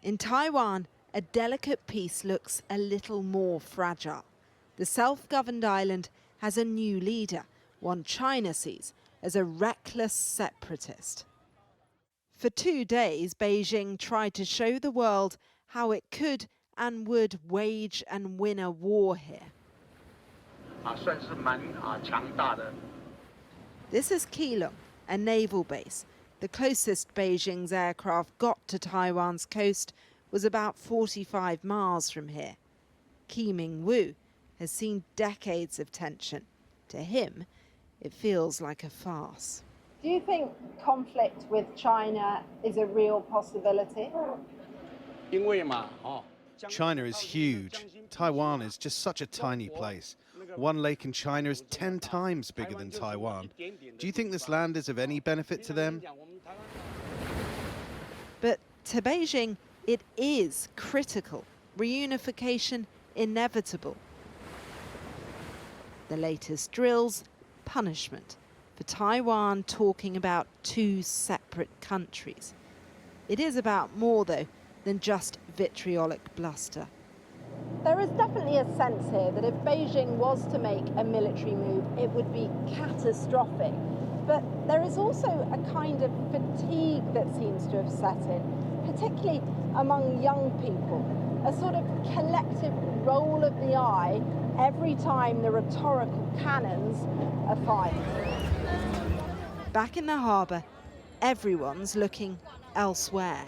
In Taiwan, a delicate peace looks a little more fragile. The self-governed island has a new leader, one China sees as a reckless separatist. For 2 days, Beijing tried to show the world how it could and would wage and win a war here. This is Keelung, a naval base. The closest Beijing's aircraft got to Taiwan's coast was about 45 miles from here. Ki Ming-woo has seen decades of tension. To him, it feels like a farce. Do you think conflict with China is a real possibility? China is huge. Taiwan is just such a tiny place. One lake in China is 10 times bigger than Taiwan. Do you think this land is of any benefit to them? But to Beijing, it is critical. Reunification inevitable. The latest drills, punishment for Taiwan talking about 2 separate countries. It is about more, though, than just vitriolic bluster. There is definitely a sense here that if Beijing was to make a military move, it would be catastrophic. But there is also a kind of fatigue that seems to have set in, particularly among young people, a sort of collective roll of the eye every time the rhetorical cannons are fired. Back in the harbour, everyone's looking elsewhere,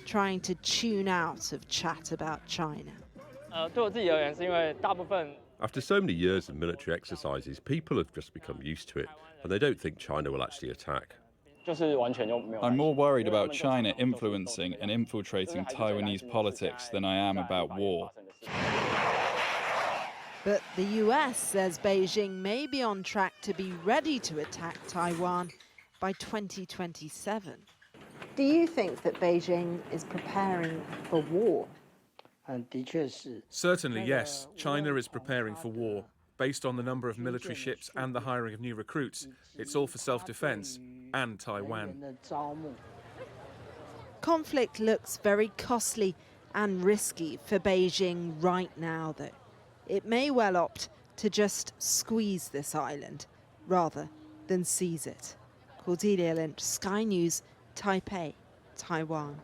trying to tune out of chat about China. After so many years of military exercises, people have just become used to it, and they don't think China will actually attack. I'm more worried about China influencing and infiltrating Taiwanese politics than I am about war. But the US says Beijing may be on track to be ready to attack Taiwan by 2027. Do you think that Beijing is preparing for war? Certainly, yes. China is preparing for war. Based on the number of military ships and the hiring of new recruits, it's all for self-defense and Taiwan. Conflict looks very costly and risky for Beijing right now, though. It may well opt to just squeeze this island rather than seize it. Cordelia Lynch, Sky News, Taipei, Taiwan.